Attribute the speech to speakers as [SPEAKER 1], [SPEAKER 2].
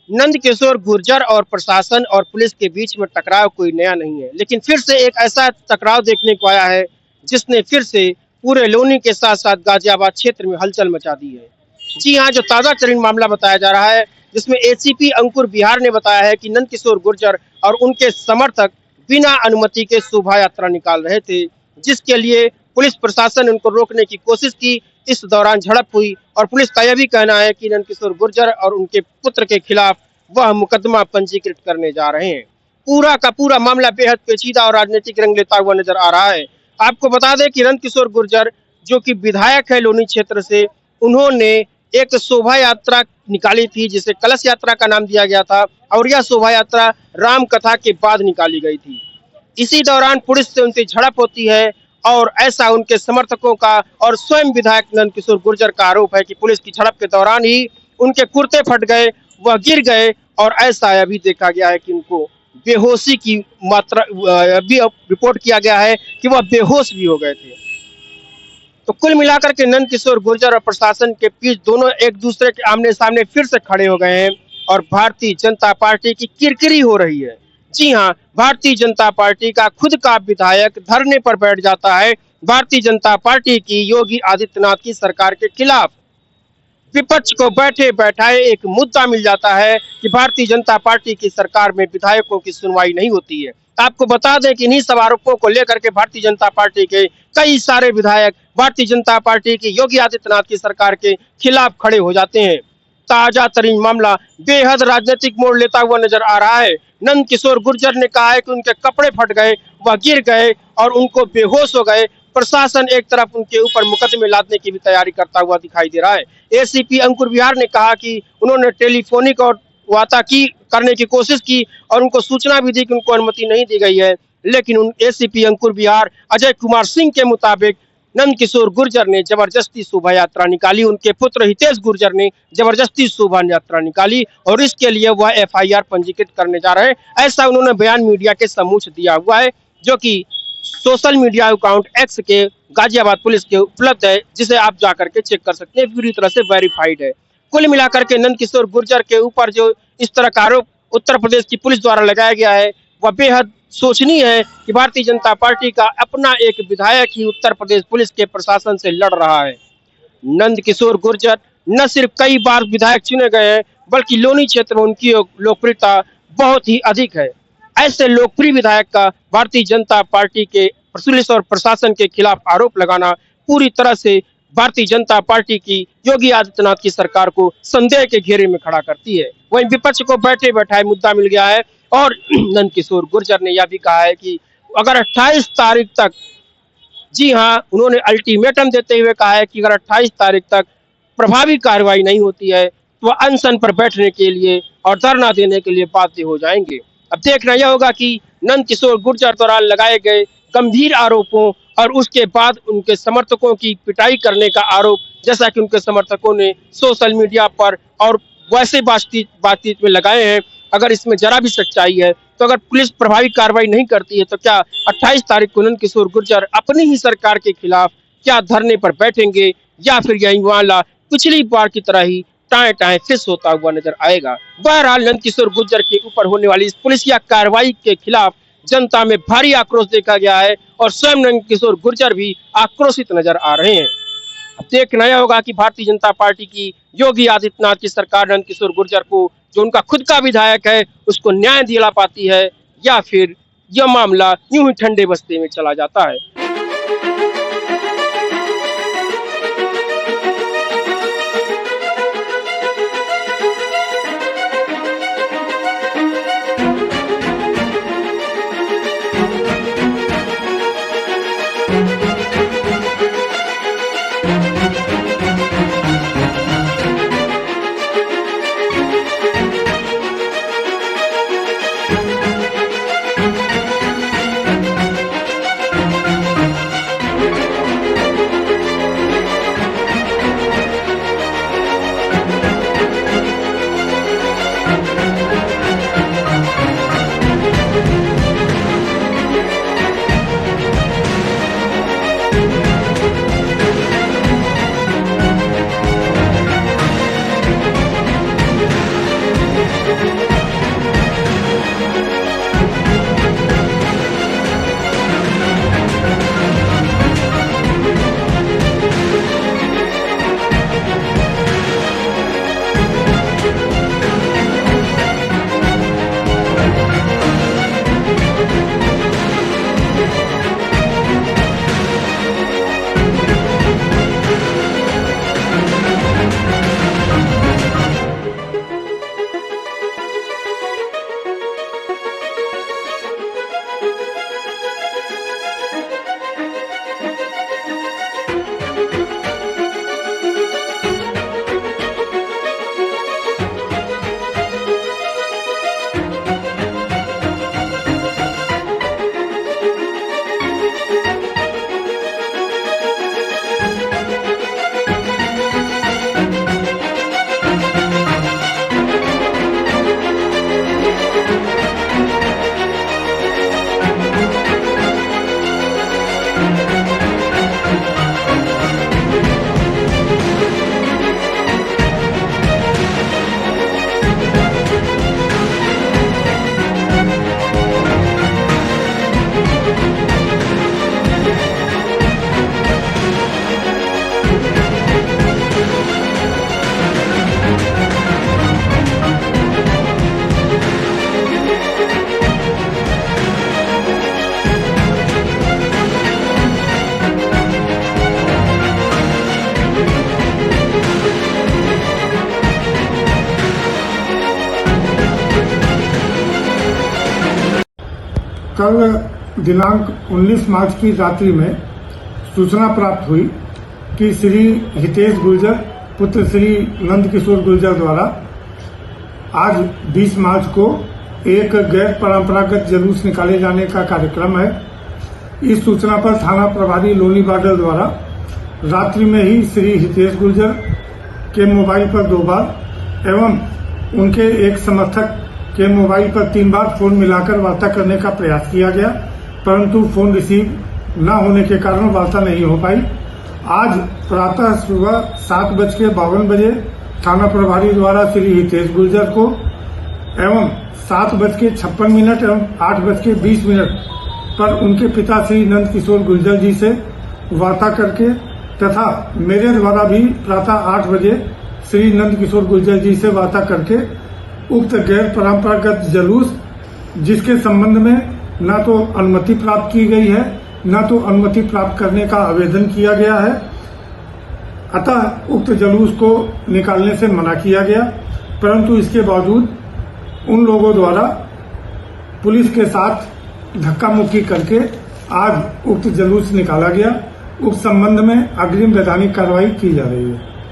[SPEAKER 1] नंद किशोर गुर्जर और प्रशासन और पुलिस के बीच में टकराव कोई नया नहीं है, लेकिन फिर से एक ऐसा टकराव देखने को आया है जिसने फिर से पूरे लोनी के साथ साथ गाजियाबाद क्षेत्र में हलचल मचा दी है। जी हाँ, जो ताजा तरीन मामला बताया जा रहा है, जिसमें एसीपी अंकुर बिहार ने बताया है कि नंद किशोर गुर्जर और उनके समर्थक बिना अनुमति के शोभा यात्रा निकाल रहे थे, जिसके लिए पुलिस प्रशासन ने उनको रोकने की कोशिश की। इस दौरान झड़प हुई और पुलिस का यह भी कहना है कि नंद किशोर गुर्जर और उनके पुत्र के खिलाफ वह मुकदमा पंजीकृत करने जा रहे हैं। पूरा का पूरा मामला बेहद पेचीदा और राजनीतिक रंग लेता हुआ नजर आ रहा है। आपको बता दें कि नंद किशोर गुर्जर जो कि विधायक है लोनी क्षेत्र से, उन्होंने एक शोभा यात्रा निकाली थी जिसे कलश यात्रा का नाम दिया गया था, और यह शोभा यात्रा राम कथा के बाद निकाली गई थी। इसी दौरान पुलिस से उनकी झड़प होती है और ऐसा उनके समर्थकों का और स्वयं विधायक नंद किशोर गुर्जर का आरोप है कि पुलिस की झड़प के दौरान ही उनके कुर्ते फट गए, वह गिर गए, और ऐसा अभी देखा गया है कि उनको बेहोशी की मात्रा भी रिपोर्ट किया गया है कि वह बेहोश भी हो गए थे। तो कुल मिलाकर के नंद किशोर गुर्जर और प्रशासन के बीच दोनों एक दूसरे के आमने सामने फिर से खड़े हो गए हैं और भारतीय जनता पार्टी की किरकिरी हो रही है। जी हाँ, भारतीय जनता पार्टी का खुद का विधायक धरने पर बैठ जाता है भारतीय जनता पार्टी की योगी आदित्यनाथ की सरकार के खिलाफ। विपक्ष को बैठे बैठाए एक मुद्दा मिल जाता है कि भारतीय जनता पार्टी की सरकार में विधायकों की सुनवाई नहीं होती है। आपको बता दें कि इन्हीं सब आरोपों को लेकर के भारतीय जनता पार्टी के कई सारे विधायक भारतीय जनता पार्टी की योगी आदित्यनाथ की सरकार के खिलाफ खड़े हो जाते हैं। ताजा तरीन मामला बेहद राजनीतिक मोड़ लेता हुआ नजर आ रहा है। नंद किशोर गुर्जर ने कहा है कि उनके कपड़े फट गए, वह गिर गए और उनको बेहोश हो गए। प्रशासन एक तरफ उनके ऊपर मुकदमे लादने की भी तैयारी करता हुआ दिखाई दे रहा है। एसीपी अंकुर बिहार ने कहा कि उन्होंने टेलीफोनिक और वार्ता की करने की कोशिश की और उनको सूचना भी दी कि उनको अनुमति नहीं दी गई है, लेकिन एसीपी अंकुर बिहार अजय कुमार सिंह के मुताबिक नंद किशोर गुर्जर ने जबरदस्ती शोभा यात्रा निकाली, उनके पुत्र हितेश गुर्जर ने जबरदस्ती शोभा यात्रा निकाली और इसके लिए वह एफआईआर पंजीकृत करने जा रहे हैं। ऐसा उन्होंने बयान मीडिया के समक्ष दिया हुआ है, जो कि सोशल मीडिया अकाउंट एक्स के गाजियाबाद पुलिस के उपलब्ध है, जिसे आप जाकर के चेक कर सकते हैं, पूरी तरह से वेरीफाइड है। कुल मिलाकर के नंद किशोर गुर्जर के ऊपर जो इस तरह का आरोप उत्तर प्रदेश की पुलिस द्वारा लगाया गया है, वह बेहद सोचनीय है कि भारतीय जनता पार्टी का अपना एक विधायक ही उत्तर प्रदेश पुलिस के प्रशासन से लड़ रहा है। नंद किशोर गुर्जर न सिर्फ कई बार विधायक चुने गए हैं, बल्कि लोनी क्षेत्र में उनकी लोकप्रियता बहुत ही अधिक है। ऐसे लोकप्रिय विधायक का भारतीय जनता पार्टी के पुलिस और प्रशासन के खिलाफ आरोप लगाना पूरी तरह से भारतीय जनता पार्टी की योगी आदित्यनाथ की सरकार को संदेह के घेरे में खड़ा करती है। वहीं विपक्ष को बैठे बैठाए मुद्दा मिल गया है और नंद किशोर गुर्जर ने यह भी कहा है कि अगर 28 तारीख तक, जी हाँ, उन्होंने अल्टीमेटम देते हुए कहा है कि अगर 28 तारीख तक प्रभावी कार्रवाई नहीं होती है तो वह अनशन पर बैठने के लिए और धरना देने के लिए बाध्य हो जाएंगे। अब देखना यह होगा कि नंद किशोर गुर्जर द्वारा लगाए गए गंभीर आरोपों और उसके बाद उनके समर्थकों की पिटाई करने का आरोप, जैसा कि उनके समर्थकों ने सोशल मीडिया पर और वैसे बातचीत में लगाए हैं, अगर इसमें जरा भी सच्चाई है तो अगर पुलिस प्रभावी कार्रवाई नहीं करती है तो क्या 28 तारीख को नंद किशोर गुर्जर अपनी ही सरकार के खिलाफ क्या धरने पर बैठेंगे या फिर यही मामला पिछली बार की तरह ही टाए टाए फिस होता हुआ नजर आएगा। बहरहाल नंद किशोर गुर्जर के ऊपर होने वाली इस पुलिसिया कार्रवाई के खिलाफ जनता में भारी आक्रोश देखा गया है और स्वयं नंद किशोर गुर्जर भी आक्रोशित नजर आ रहे हैं। अब देखना यह होगा कि भारतीय जनता पार्टी की योगी आदित्यनाथ की सरकार नंद किशोर गुर्जर को, जो उनका खुद का विधायक है, उसको न्याय दिला पाती है या फिर यह मामला यूं ही ठंडे बस्ते में चला जाता है।
[SPEAKER 2] कल दिनांक 19 मार्च की रात्रि में सूचना प्राप्त हुई कि श्री हितेश गुर्जर पुत्र श्री नंद किशोर गुर्जर द्वारा आज 20 मार्च को एक गैर परंपरागत जुलूस निकाले जाने का कार्यक्रम है। इस सूचना पर थाना प्रभारी लोनी बादल द्वारा रात्रि में ही श्री हितेश गुर्जर के मोबाइल पर 2 बार एवं उनके एक समर्थक के मोबाइल पर 3 बार फोन मिलाकर वार्ता करने का प्रयास किया गया, परंतु फोन रिसीव न होने के कारण वार्ता नहीं हो पाई। आज प्रातः सुबह 7:52 थाना प्रभारी द्वारा श्री हितेश गुर्जर को एवं 7:56 एवं 8:20 पर उनके पिता श्री नंद किशोर गुर्जर जी से वार्ता करके तथा मेरे द्वारा भी प्रातः 8 बजे श्री नंद किशोर गुर्जर जी से वार्ता करके उक्त गैर परंपरागत जुलूस जिसके संबंध में न तो अनुमति प्राप्त की गई है न तो अनुमति प्राप्त करने का आवेदन किया गया है, अतः उक्त जुलूस को निकालने से मना किया गया। परंतु इसके बावजूद उन लोगों द्वारा पुलिस के साथ धक्का मुक्की करके आज उक्त जुलूस निकाला गया। उक्त संबंध में अग्रिम वैधानिक कार्रवाई की जा रही है।